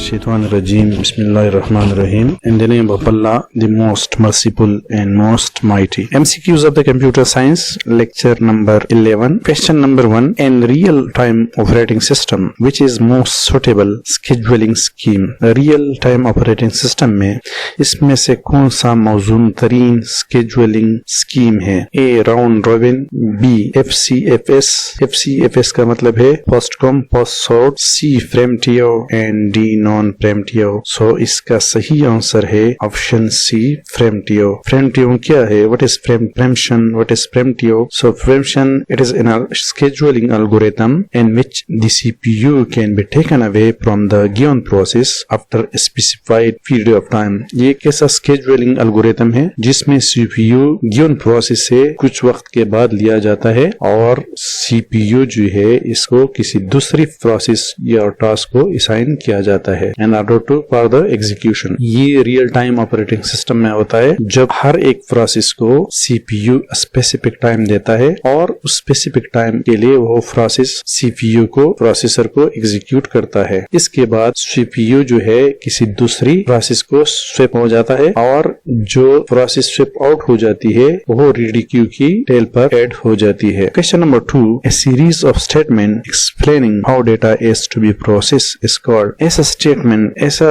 Shaitanirrajim. Bismillahirrahmanirrahim. In the name of Allah, the most merciful and most mighty. MCQs of the Computer Science, lecture number 11. Question number 1. In real-time operating system, which is most suitable scheduling scheme? Real-time operating system में इसमें से कौन सा मौजूद तरीन scheduling scheme है? A. Round Robin. B. FCFS. FCFS का मतलब है First Come First Served. C. Preemptive and D. Non-preemptive. So इसका सही आंसर है ऑप्शन C. Preemptive. Preemptive क्या है? What is preemption? What is preemptive? So preemption, it is in a scheduling algorithm in which the CPU can be taken away from the given process after a specified period of time. ये कैसा scheduling algorithm है जिसमें CPU given process से कुछ वक्त के बाद लिया जाता है और CPU जो है इसको किसी दूसरी प्रोसेस या टास्क को असाइन किया जाता है in order to further execution. ये रियल टाइम ऑपरेटिंग सिस्टम में होता है जब हर एक प्रोसेस को CPU स्पेसिफिक टाइम देता है और उस स्पेसिफिक टाइम के लिए वो प्रोसेस CPU को प्रोसेसर को एग्जीक्यूट करता है। इसके बाद CPU जो है किसी दूसरी प्रोसेस को स्विप हो जाता है और जो प्रोसेस स्विप आउट हो जाती है वो रीडी क्यू की टेल पर ऐड हो जाती है। Question number 2. A series of statement explaining how data is to be processed is called. ऐसा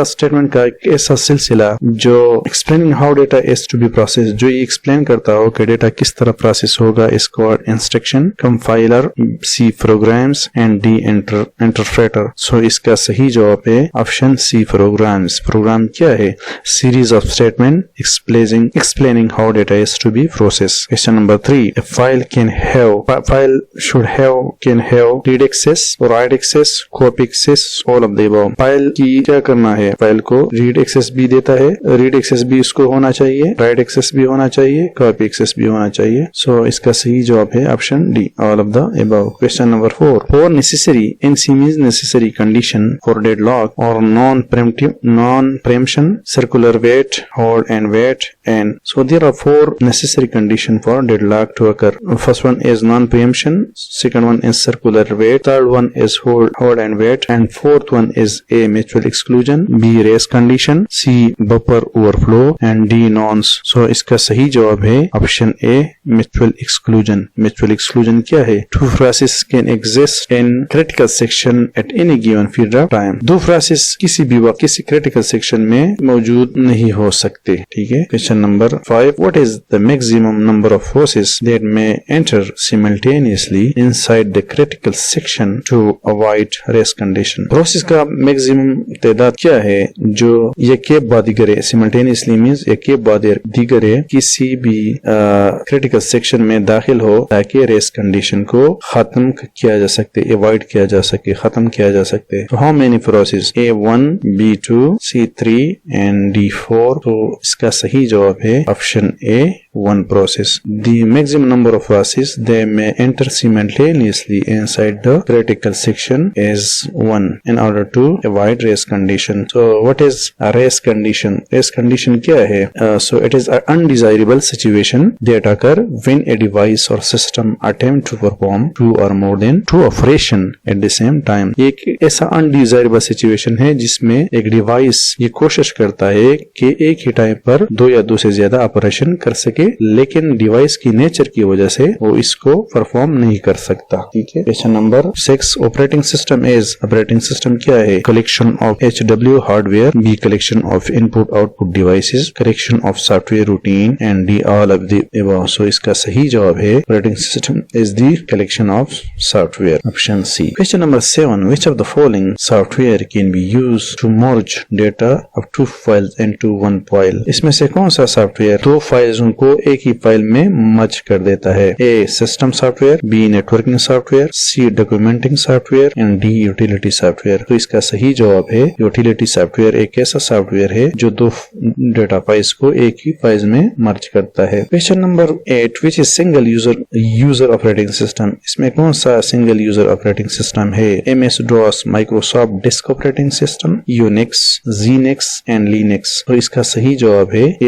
स्टेटमेंट का एक ऐसा सिलसिला जो explaining how data is to be process, जो ये एक्सप्लेन करता हो कि डेटा किस तरह प्रोसेस होगा, is called instruction, compiler, C programs and D interpreter. So इसका सही जवाब है ऑप्शन सी प्रोग्राम्स। प्रोग्राम क्या है? Series of statement explaining how data is to be process. Question number 3. A file should have read access, write access, copy access, all of the above. File की क्या करना है? File को read access भी देता है, रीड एक्सेस भी इसको होना चाहिए, राइट एक्सेस भी होना चाहिए, कॉपी एक्सेस भी होना चाहिए। सो इसका सही जवाब है option D, all of the above. Question number 4. For necessary, NC means necessary condition for deadlock or non-preemption, circular wait, hold and wait, and so there are 4 necessary condition for deadlock to occur. First one is non-preemption, second one is circular wait, third one is hold and wait, and fourth one is A. mutual exclusion, B. race condition, C. buffer overflow and D. nonce. So इसका सही जवाब है option A. mutual exclusion. mutual exclusion क्या है? Two phrases can exist in critical section at any given period of time. दो phrases किसी भी वक्त किसी critical section में मौजूद नहीं हो सकते। ठीक है। Question number 5. What is the maximum number of forces that may enter simultaneously inside the critical section to avoid race condition? Process का मैक्सिमम तादाद क्या है जो एक बाद करे? सिमल्टेनियसली मींस एक बाद दिगरे किसी भी क्रिटिकल सेक्शन में दाखिल हो ताकि रेस कंडीशन को खत्म किया जा सकते, अवॉइड किया जा सके, खत्म किया जा सकते। तो how many process? A1, B2, C3 and D4। तो इसका सही जवाब है option A. 1 process. The maximum number of processes they may enter simultaneously inside the critical section is 1 in order to avoid race condition. So what is a race condition? Race condition क्या है? So it is an undesirable situation that occur when a device or system attempt to perform 2 or more than 2 operation at the same time. एक ऐसा undesirable situation है जिसमें एक device ये कोशिश करता है कि एक ही टाइम पर 2 या 2 से ज्यादा ऑपरेशन कर सके, लेकिन डिवाइस की नेचर की वजह से वो इसको परफॉर्म नहीं कर सकता। ठीक है। Question number 6. ऑपरेटिंग सिस्टम क्या है? Collection of HW hardware, B collection of input output devices, collection of software routine and D all of the above. So इसका सही जवाब है operating system is the collection of software, option C. Question number 7. Which of the following software can be used to merge data of 2 files into 1 file? इसमें से कौन सा software 2 files को एक ही फाइल में मर्ज कर देता है? A. System software, B. Networking software, C. Documenting software and D. Utility software. तो इसका सही जवाब है यूटिलिटी सॉफ्टवेयर। एक ऐसा सॉफ्टवेयर है जो 2 डेटा फाइल्स को एक ही फाइल में मर्ज करता है। Question number 8. Which is single user operating system? इसमें कौन सा सिंगल यूजर ऑपरेटिंग सिस्टम है? MS DOS, Microsoft disk operating system, Unix, Xenix and Linux. तो इसका सही जवाब है A.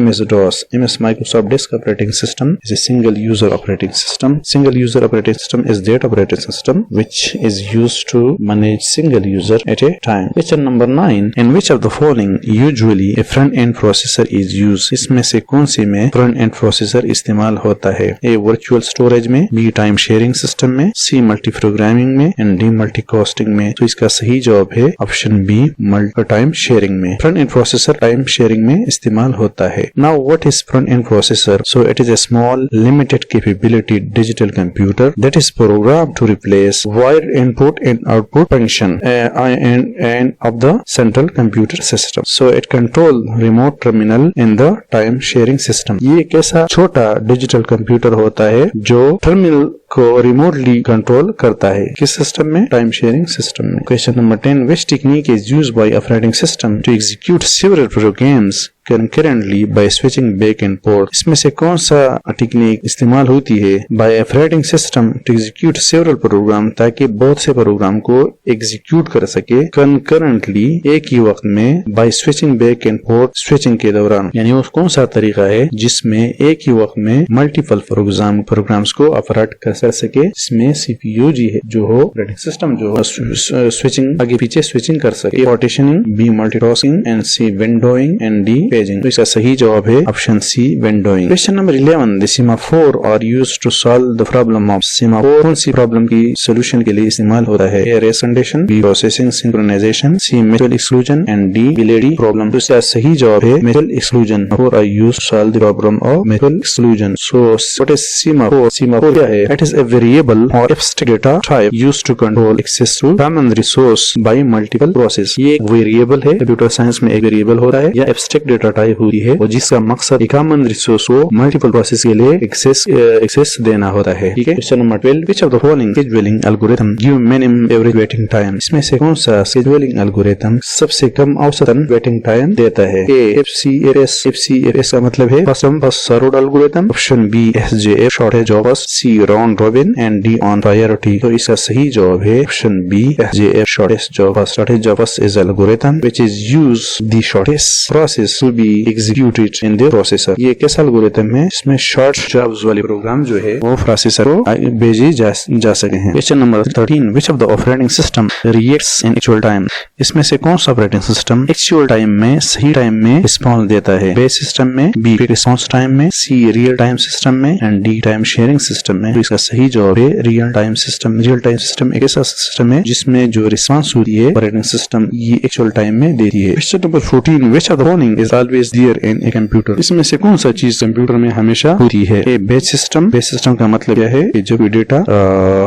MS DOS, MS Microsoft types of disk operating system is a single user operating system. Single user operating system is that operating system which is used to manage single user at a time. Question number 9. In which of the following usually a front end processor is used? इसमें से कौन सी में front end processor इस्तेमाल होता है? A virtual storage में, B time sharing system में, C multi programming में एंड डी मल्टी कास्टिंग में. तो इसका सही जवाब है option B multi time sharing में. Front end processor time sharing में इस्तेमाल होता है. Now what is front end processor? So it is a small limited capability digital computer that is programmed to replace wired input and output function and of the central computer system. So it control remote terminal in the time sharing system. ये एक ऐसा छोटा digital computer होता है जो terminal को remotely control करता है. किस सिस्टम में? टाइम शेयरिंग सिस्टम में. Question number 10. Which technique is used by operating system to execute several programs concurrently by switching back and forth? इसमें से कौन सा टेक्निक इस्तेमाल होती है by operating system to execute several program ताकि बहुत से प्रोग्राम को एग्जीक्यूट कर सके concurrently एक ही वक्त में by switching back and forth switching के दौरान? यानी वो कौन सा तरीका है जिसमें एक ही वक्त में मल्टीपल प्रोग्राम्स को ऑपरेट कर सके, जिसमें सीपीयू जो हो ऑपरेटिंग सिस्टम जो हो स्विचिंग आगे पीछे स्विचिंग कर सके. Partitioning, B multitasking and C windowing and D paging. तो इसका सही जवाब है option C windowing. Question number 11. The semaphore are used to solve the problem of. Semaphore कौन सी प्रॉब्लम की सोल्यूशन के लिए इस्तेमाल होता है? A race condition, B processing synchronisation, C mutual exclusion and D Belady problem. तो इसका सही जवाब है mutual exclusion. Semaphore are used to solve the problem of mutual exclusion. So what is semaphore? Semaphore क्या है? It is a variable or abstract data type used to control access to common resource by multiple process. ये एक variable है, computer science में एक variable हो रहा है या एब्स्ट्रैक्ट डेटा टाइप होती है और जिसका मकसद एक कॉमन रिसोर्स को मल्टीपल प्रोसेस के लिए एक्सेस देना होता है. ठीक है. Question number 12. Which of the following scheduling algorithm give minimum average waiting time? इसमें से कौन सा scheduling algorithm सबसे कम औसतन वेटिंग टाइम देता है? ए FCRS. FCRS का मतलब है first served algorithm. Option B SJF short है job first, C round robin and D on priority. तो इसका सही जवाब है option B SJF shortest job first. Shortest job first is algorithm which is use the shortest process to be executed in the processor. ये कैसा algorithm है? इसमें short jobs वाले प्रोग्राम जो है वो प्रोसेसर को भेजे जा सके हैं. Question number 13. Which of the operating system reacts in actual time? इसमें से कौन सा ऑपरेटिंग सिस्टम एक्चुअल टाइम में सही टाइम में रिस्पॉन्स देता है? बेस सिस्टम में, बी रिस्पॉन्स टाइम में, सी रियल टाइम सिस्टम में and D time sharing system में. तो इसका सही जवाब है real time system. Real time system एक ऐसा सिस्टम है जिसमें जो रिस्पांस होती है ऑपरेटिंग सिस्टम ये एक्चुअल टाइम में देती है. Question number 14. Which of the following is always there in a computer? इसमें से कौन सा चीज कंप्यूटर में हमेशा होती है? ए बैच सिस्टम. बैच सिस्टम का मतलब क्या है कि जब डेटा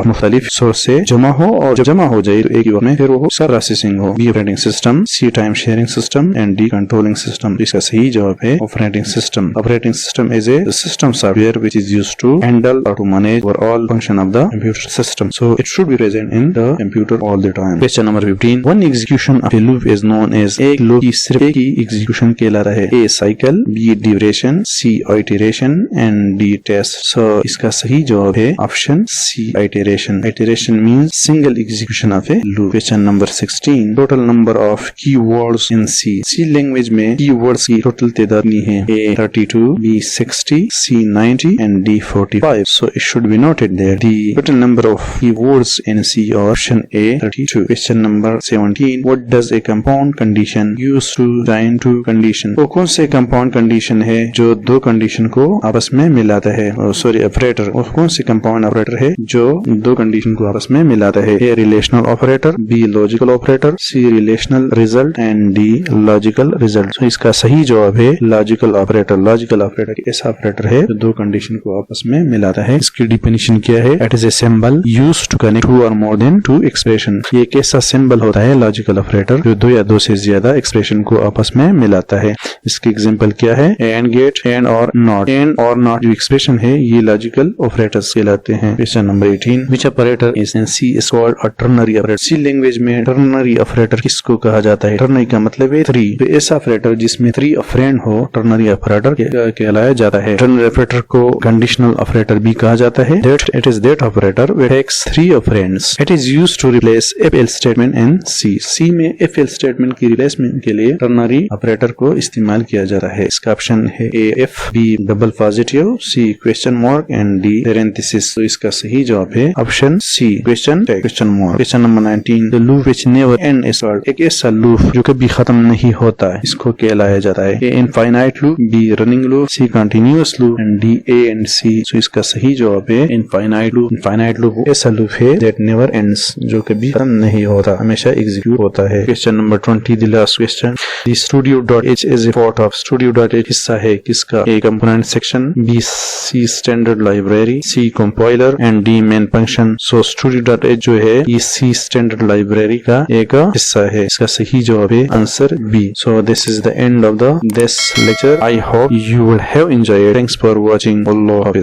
मुख्तलिफ सोर्स से जमा हो और जब जमा हो जाए तो एक ही वक्त में फिर वो सब प्रोसेसिंग हो. B operating system, C time sharing system and D controlling system. इसका सही जवाब है operating system. Operating system is a system software which is used to handle और to manage overall function of the computer system, so it should be present in the computer all the time. Question number 15. One execution of a loop is known as. एक loop की सिर्फ एक ही execution कहलाता है. A cycle, B duration, C iteration and D test. So इसका सही जवाब है option C iteration. Iteration means single execution of a loop. Question number 16. Total number of keywords in C. C language में keywords की total तादाद नहीं है. A 32, B 60, C 90 and D 45. So it should be noted there. The total number of keywords in C option A 32. Question number 17. What does a compound condition use to join two condition? वो कौन से compound condition है जो दो condition को आपस में मिलाता है? ऑपरेटर. और कौन से compound operator है जो दो condition को आपस में मिलाता है? A relational operator, B logical operator, C relational result and D logical result. So इसका सही जवाब है logical operator. Logical operator ऐसा operator है जो दो condition को आपस में मिलाता है. इसकी definition क्या है? It is a symbol used to connect two or more than two expression. ये एक ऐसा सिंबल होता है लॉजिकल ऑपरेटर जो दो या दो से ज्यादा एक्सप्रेशन को आपस में मिलाता है. इसके एग्जांपल क्या है? एंड गेट, एंड और नॉट. एंड और नॉट जो एक्सप्रेशन है ये लॉजिकल ऑपरेटर्स कहलाते हैं. Question number 18. Which operator is in C is called a ternary operator? C language में टर्नरी ऑपरेटर किसको कहा जाता है? टर्नरी का मतलब है 3. तो ऐसा ऑपरेटर जिसमें 3 ऑपरेंड हो टर्नरी ऑपरेटर कहलाया जाता है. टर्नरी ऑपरेटर को कंडीशनल ऑपरेटर भी कहा जाता है. It is that operator which takes 3 operands. It is used to replace if else statement in C. C में if else statement की replacement के लिए ternary operator को इस्तेमाल किया जा रहा है। इसका ऑप्शन है A F, B double positive, C question mark and D parenthesis. तो इसका सही जवाब है option C question mark. Question number 19, the loop which never end is called. एक ऐसा लूप जो कभी खत्म नहीं होता है, इसको कहलाया जाता है। A infinite loop, B running loop, C continuous loop and D A and C. So इसका सही जवाब है इनफाइनाइट लूप। इनफाइनाइट लूप ऐसा लूप है दैट नेवर एंड्स, जो कभी खत्म नहीं होता, हमेशा एग्जीक्यूट होता है। Question number 20, the last question, the studio.h is a part of. studio.h हिस्सा है किसका? A component section, B C standard library, C compiler and D main function. So studio.h जो है ये सी स्टैंडर्ड लाइब्रेरी का एक हिस्सा है। इसका सही जवाब है answer B. So this is the end of this lecture. I hope you will have enjoyed. Thanks for watching. Allah Hafiz.